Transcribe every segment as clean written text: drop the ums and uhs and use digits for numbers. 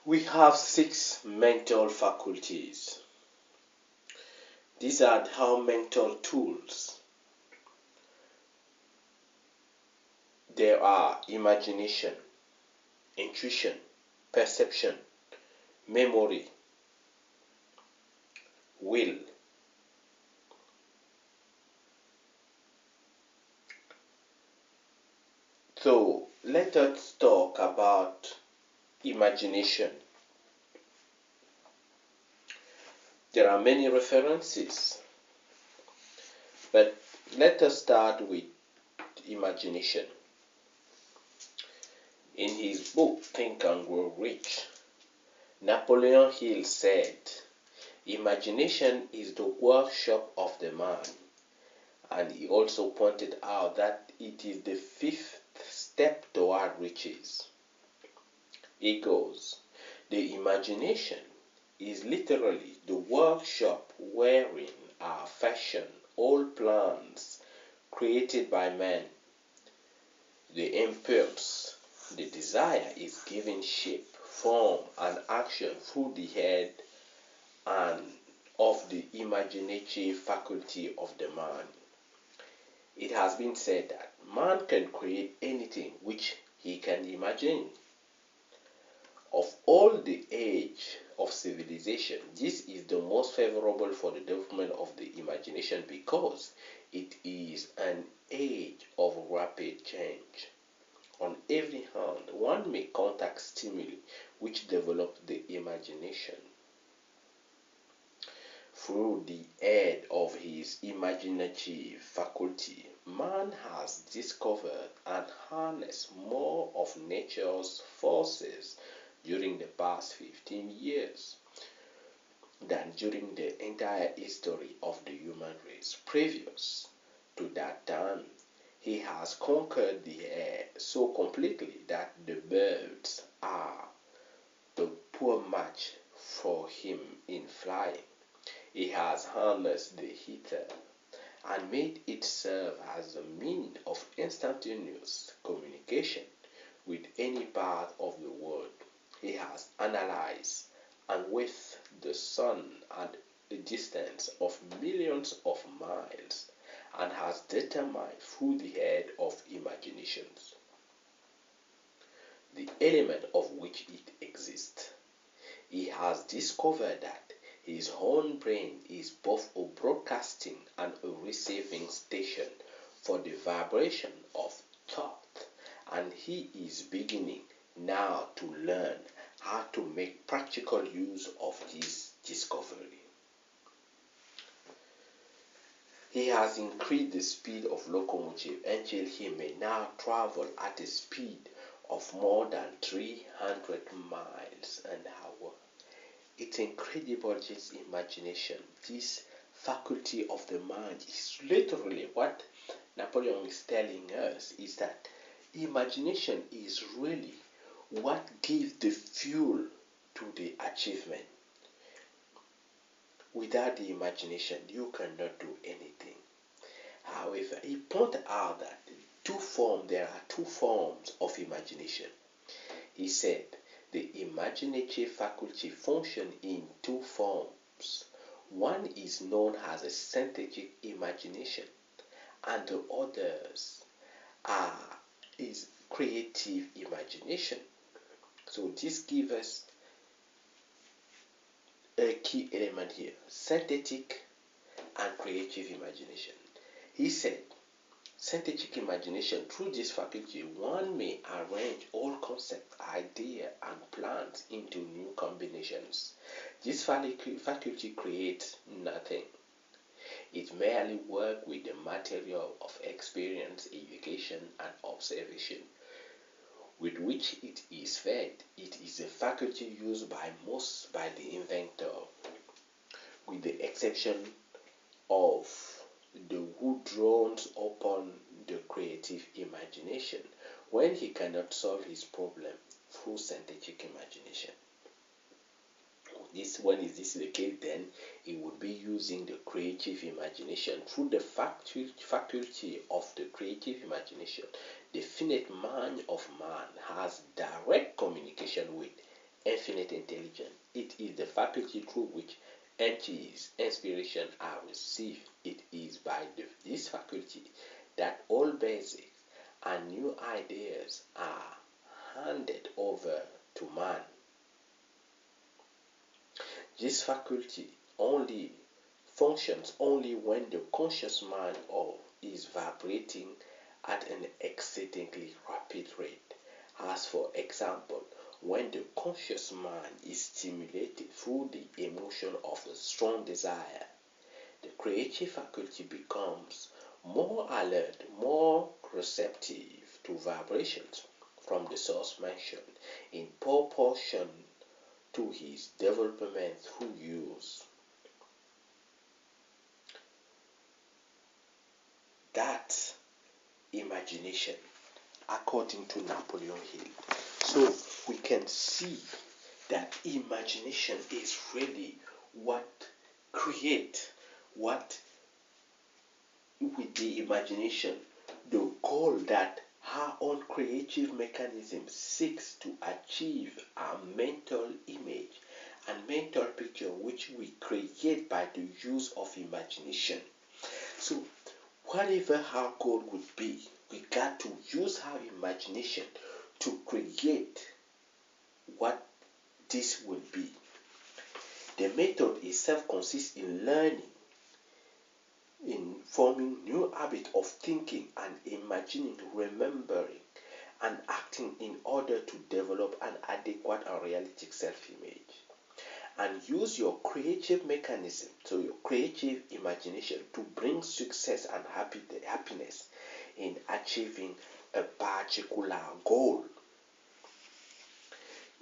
We have 6 mental faculties. These are our mental tools. There are imagination, intuition, perception, memory, will. So let us talk about imagination. There are many references, but let us start with imagination. In his book Think and Grow Rich, Napoleon Hill said, "Imagination is the workshop of the mind." And he also pointed out that it is the 5th step toward riches. He goes, "The imagination is literally the workshop wherein are fashioned all plans created by man. The impulse, the desire is given shape, form, and action through the head and of the imaginative faculty of the mind." It has been said that man can create anything which he can imagine. Of all the age of civilization, this is the most favorable for the development of the imagination because it is an age of rapid change. On every hand, one may contact stimuli which develop the imagination. Through the aid of his imaginative faculty, man has discovered and harnessed more of nature's forces during the past 15 years than during the entire history of the human race. Previous to that time, he has conquered the air so completely that the birds are the poor match for him in flying. He has harnessed the ether and made it serve as a means of instantaneous communication with any part of the world. He has analyzed and with the sun at a distance of millions of miles and has determined through the head of imaginations the element of which it exists. He has discovered that his own brain is both a broadcasting and a receiving station for the vibration of thought, and he is beginning now to learn how to make practical use of this discovery. He has increased the speed of locomotive until he may now travel at a speed of more than 300 miles an hour. It's incredible, this imagination, this faculty of the mind is literally what Napoleon is telling us, is that imagination is really what gives the fuel to the achievement. Without the imagination, you cannot do anything. However, he pointed out that there are 2 forms of imagination. He said the imaginative faculty functions in 2 forms. One is known as a synthetic imagination, and the others is creative imagination. So this gives us a key element here: synthetic and creative imagination. He said, synthetic imagination, through this faculty, one may arrange all concepts, ideas, and plans into new combinations. This faculty creates nothing. It merely works with the material of experience, education, and observation with which it is fed. It is a faculty used by the inventor, with the exception of the who draws upon the creative imagination when he cannot solve his problem through synthetic imagination. When is this the case, then he would be using the creative imagination. Through the faculty of the creative imagination, the finite mind of man has direct communication with infinite the faculty through which entities inspiration are received. It is by this faculty that all basic and new ideas are handed over to man. This faculty only functions only when the conscious mind is vibrating at an exceedingly rapid rate, as for example, when the conscious mind is stimulated through the emotion of a strong desire, the creative faculty becomes more alert, more receptive to vibrations from the source mentioned in proportion to his development through use. That imagination, according to Napoleon Hill. So we can see that imagination is really what create what with the imagination, the goal that our own creative mechanism seeks to achieve a mental image and mental picture which we create by the use of imagination. So whatever our goal would be, we got to use our imagination to create what this will be. The method itself consists in learning, in forming new habits of thinking and imagining, remembering, and acting in order to develop an adequate and realistic self-image. And use your creative mechanism, so your creative imagination, to bring success and happiness in achieving a particular goal.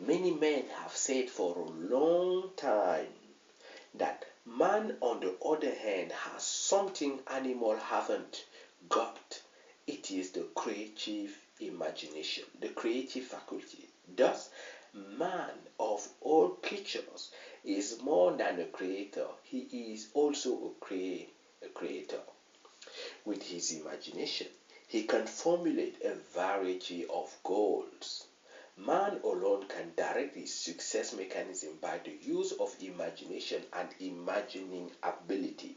Many men have said for a long time that man, on the other hand, has something animals haven't got. It is the creative imagination, the creative faculty. Thus, man of all creatures is more than a creator. He is also a creator. With his imagination, he can formulate a variety of goals. Man alone can direct his success mechanism by the use of imagination and imagining ability.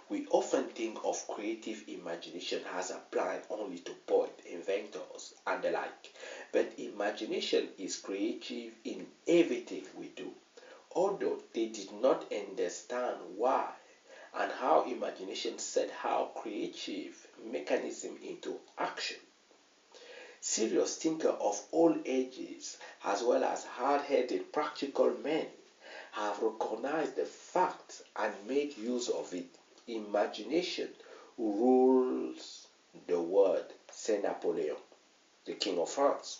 We often think of creative imagination as applying only to poets, inventors, and the like, but imagination is creative in everything we do. Although they did not understand why and how imagination set our creative mechanism into action, serious thinkers of all ages, as well as hard-headed practical men, have recognized the fact and made use of it. Imagination rules the world, said Napoleon, the King of France.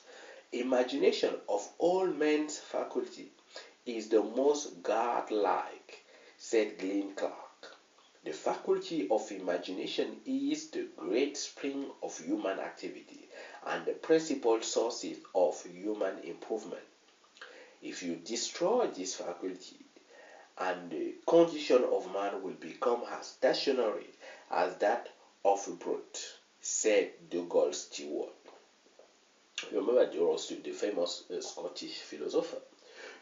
Imagination of all men's faculty is the most godlike, said Glenn Clark. The faculty of imagination is the great spring of human activity and the principal sources of human improvement. If you destroy this faculty, and the condition of man will become as stationary as that of a brute, said Douglas Stewart. Remember the famous Scottish philosopher.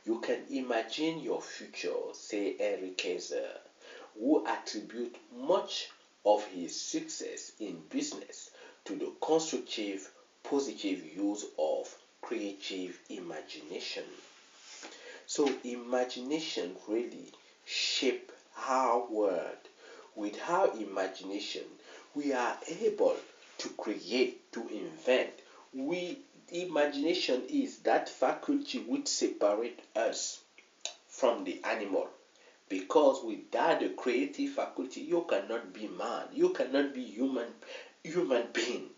You can imagine your future, say Henry Kaiser, who attribute much of his success in business to the constructive, positive use of creative imagination. So imagination really shape our world. With our imagination, we are able to create, to invent. Imagination is that faculty which separates us from the animal. Because without the creative faculty, you cannot be man. You cannot be human being.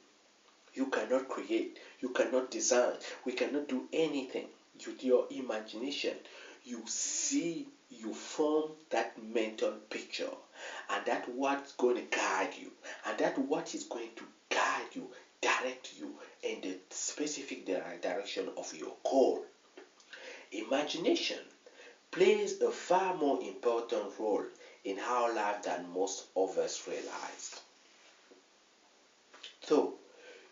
You cannot create. You cannot design. We cannot do anything. With your imagination, you see, you form that mental picture, and that's what's going to guide you, and that's what is going to guide you, direct you in the specific direction of your goal. Imagination plays a far more important role in our life than most of us realize. So,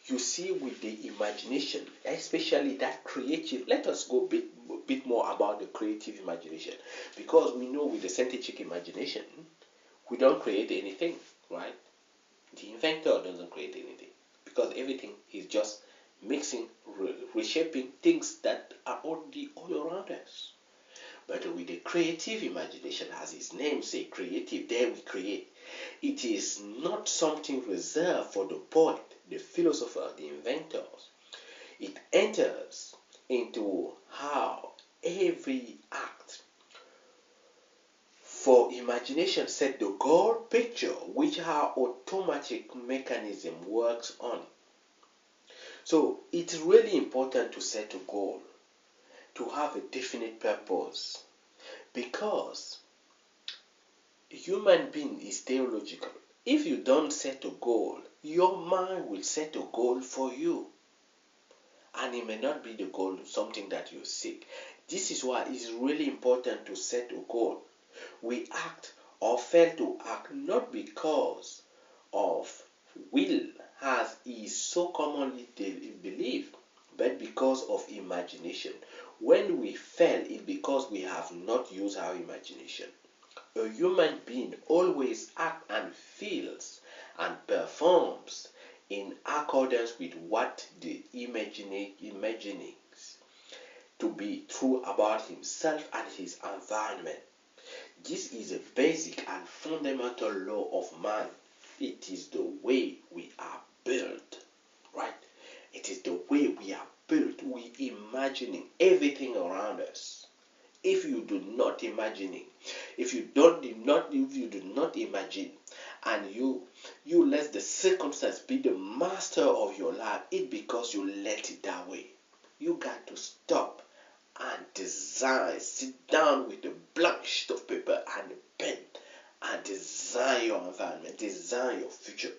you see, with the imagination, especially that creative, let us go bit more about the creative imagination, because we know with the scientific imagination, we don't create anything, right? The inventor doesn't create anything because everything is just mixing, reshaping things that are already all around us. But with the creative imagination, as its name says, creative, there we create. It is not something reserved for the poet, the philosopher, the inventors. It enters into how every act for imagination set the goal picture, which our automatic mechanism works on. So it's really important to set a goal, to have a definite purpose, because a human being is theological. If you don't set a goal, your mind will set a goal for you, and it may not be the goal, something that you seek. This is why it's really important to set a goal. We act or fail to act not because of will, as is so commonly believed, but because of imagination. When we fail, it's because we have not used our imagination. A human being always acts and feels and performs in accordance with what the imaginings to be true about himself and his environment. This is a basic and fundamental law of man. It is the way we are built, right? It is the way we are built. We imagining everything around us. If you do not imagining, if you do not imagine, and you let the circumstance be the master of your life, it's because you let it that way. You got to stop and design. Sit down with a blank sheet of paper and a pen and design your environment, design your future.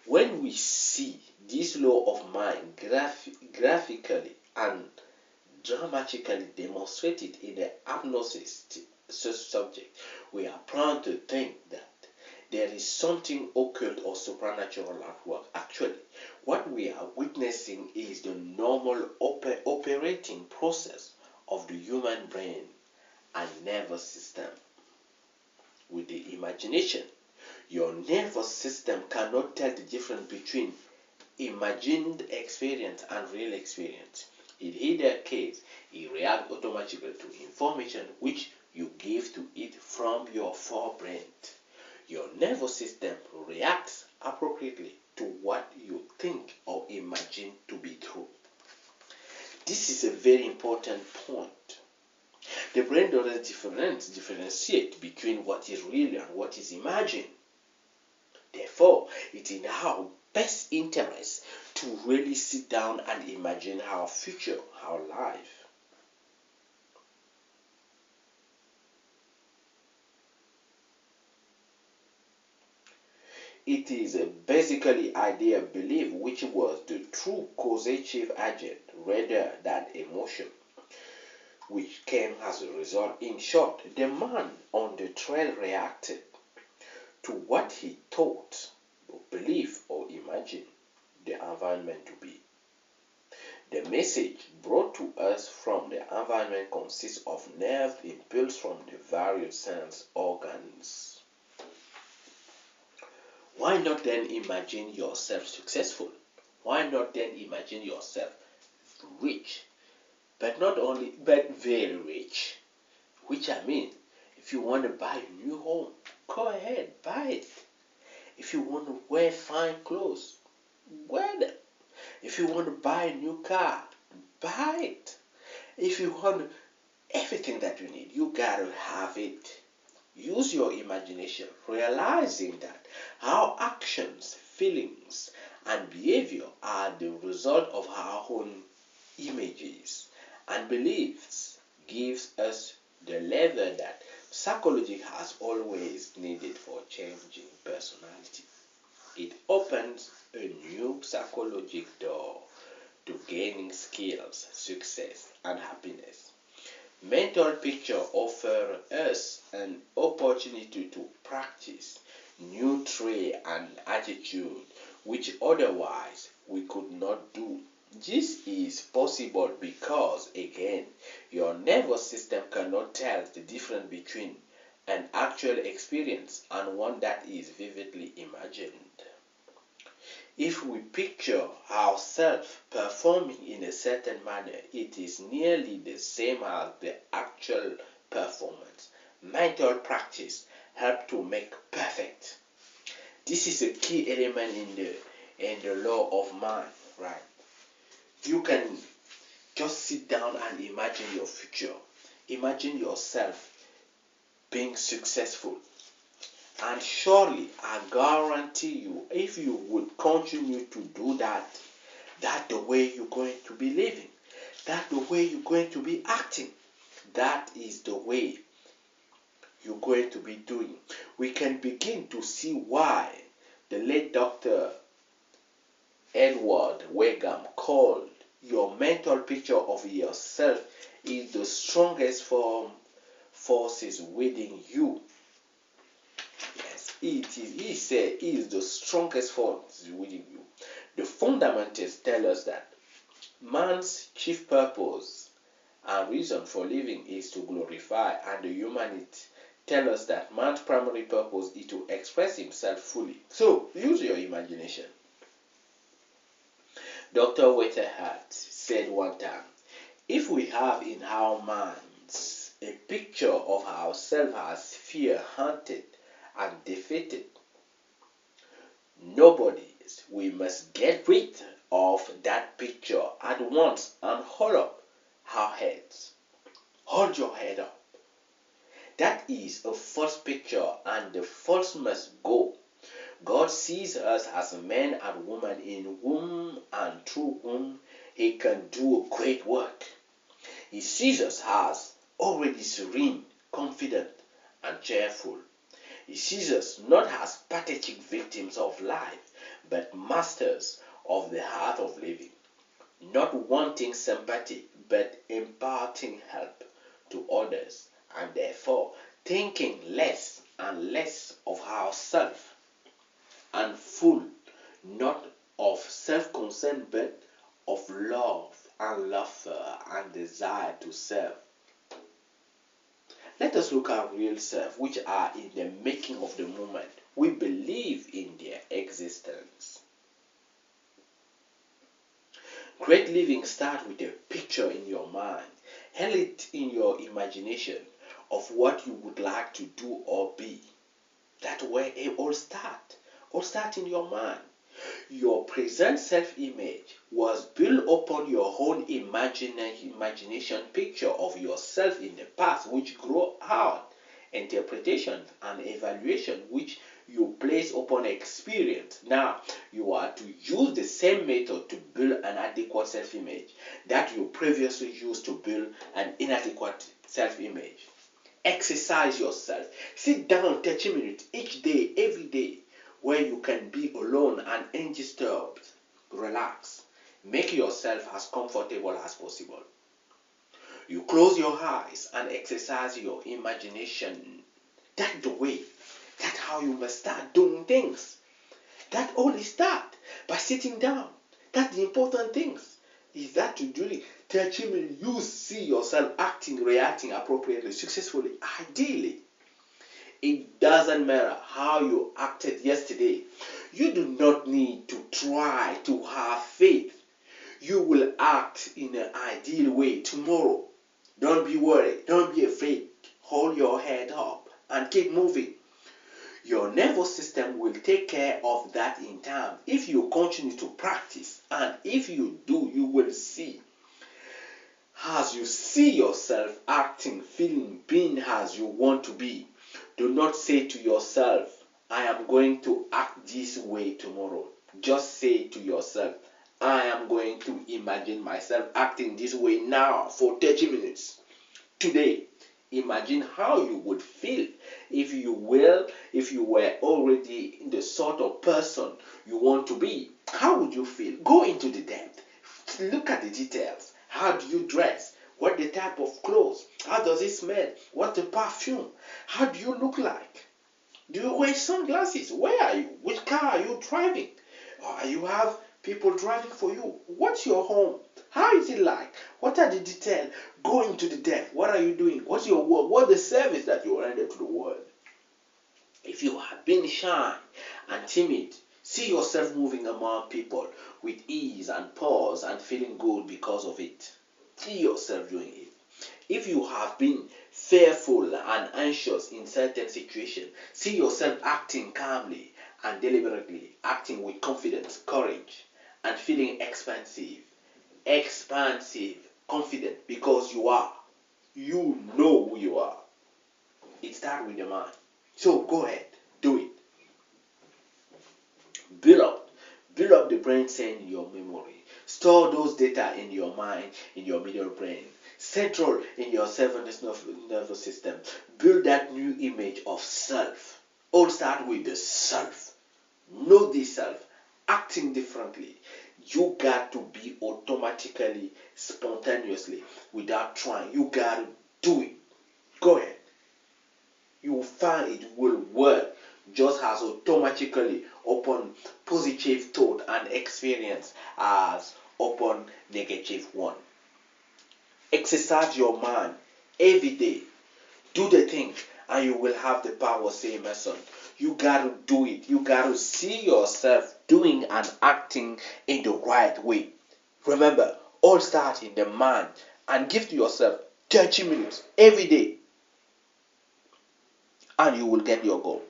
When we see this law of mind graphically and dramatically demonstrated in the hypnosis subject, we are prone to think that there is something occult or supernatural at work. Actually, what we are witnessing is the normal operating process of the human brain and nervous system. With the imagination, your nervous system cannot tell the difference between imagined experience and real experience. In either case, it reacts automatically to information which you give to it from your forebrain. Your nervous system reacts appropriately to what you think or imagine to be true. This is a very important point. The brain doesn't differentiate between what is real and what is imagined. Therefore, it is in our best interest to really sit down and imagine our future, our life. It is a basically idea belief which was the true causative agent rather than emotion, which came as a result. In short, the man on the trail reacted to what he thought, or believed, or imagined the environment to be. The message brought to us from the environment consists of nerve impulse from the various sense organs. Why not then imagine yourself successful? Why not then imagine yourself rich? But not only, but very rich. Which I mean, if you want to buy a new home, go ahead, buy it. If you want to wear fine clothes, wear them. If you want to buy a new car, buy it. If you want everything that you need, you gotta have it. Use your imagination, realizing that our actions, feelings, and behavior are the result of our own images and beliefs, gives us the lever that psychology has always needed for changing personality. It opens a new psychological door to gaining skills, success, and happiness. Mental picture offers us an opportunity to practice new trait and attitude which otherwise we could not do. This is possible because, again, your nervous system cannot tell the difference between an actual experience and one that is vividly imagined. If we picture ourselves performing in a certain manner, it is nearly the same as the actual performance. Mental practice helps to make perfect. This is a key element in the law of mind, right? You can just sit down and imagine your future. Imagine yourself being successful. And surely, I guarantee you, if you would continue to do that, that's the way you're going to be living. That's the way you're going to be acting. That is the way you're going to be doing. We can begin to see why the late Dr. Edward Wagham called your mental picture of yourself is the strongest forces within you. Yes, it is. He said it is the strongest force within you. The fundamentals tell us that man's chief purpose and reason for living is to glorify, and the humanity tell us that man's primary purpose is to express himself fully. So use your imagination. Dr. Weatherhead said one time, if we have in our minds a picture of ourselves as fear-haunted and defeated, nobody's, we must get rid of that picture at once and hold up our heads. Hold your head up. That is a false picture, and the false must go. God sees us as a man and woman in whom and through whom he can do a great work. He sees us as already serene, confident, and cheerful. He sees us not as pathetic victims of life, but masters of the art of living, not wanting sympathy, but imparting help to others, and therefore thinking less and less of ourselves, and full not of self-concern, but of love and laughter and desire to serve. Let us look at real self, which are in the making of the moment. We believe in their existence. Great living starts with a picture in your mind. Held it in your imagination of what you would like to do or be. That's where it all starts. All starts in your mind. Your present self-image was built upon your own imagination picture of yourself in the past, which grow out interpretation and evaluation which you place upon experience. Now, you are to use the same method to build an adequate self-image that you previously used to build an inadequate self-image. Exercise yourself. Sit down 30 minutes each day, every day, where you can be alone and undisturbed. Relax. Make yourself as comfortable as possible. You close your eyes and exercise your imagination. That's the way. That's how you must start doing things. That only start by sitting down. That's the important things. Is that to do it 30 minutes, you see yourself acting, reacting appropriately, successfully, ideally. It doesn't matter how you acted yesterday. You do not need to try to have faith. You will act in an ideal way tomorrow. Don't be worried. Don't be afraid. Hold your head up and keep moving. Your nervous system will take care of that in time if you continue to practice. And if you do, you will see. As you see yourself acting, feeling, being as you want to be, do not say to yourself, I am going to act this way tomorrow. Just say to yourself, I am going to imagine myself acting this way now for 30 minutes. Today, imagine how you would feel if you were already the sort of person you want to be. How would you feel? Go into the depth. Look at the details. How do you dress? What the type of clothes? How does it smell? What's the perfume? How do you look like? Do you wear sunglasses? Where are you? Which car are you driving? Or you have people driving for you. What's your home? How is it like? What are the details? Go into the depth. What are you doing? What's your work? What's the service that you render to the world? If you have been shy and timid, see yourself moving among people with ease and pause and feeling good because of it. See yourself doing it. If you have been fearful and anxious in certain situations, see yourself acting calmly and deliberately, acting with confidence, courage, and feeling expansive, confident, because you are. You know who you are. It starts with the mind. So go ahead, do it. Build up. Build up the brain cell in your memory. Store those data in your mind, in your middle brain. Central in your central nervous system. Build that new image of self. All start with the self. Know the self. Acting differently. You got to be automatically, spontaneously, without trying. You got to do it. Go ahead. You will find it will work just as automatically upon positive thought and experience as upon negative one. Exercise your mind every day. Do the thing and you will have the power, say Emerson. You got to do it. You got to see yourself doing and acting in the right way. Remember, all start in the mind, and give to yourself 30 minutes every day and you will get your goal.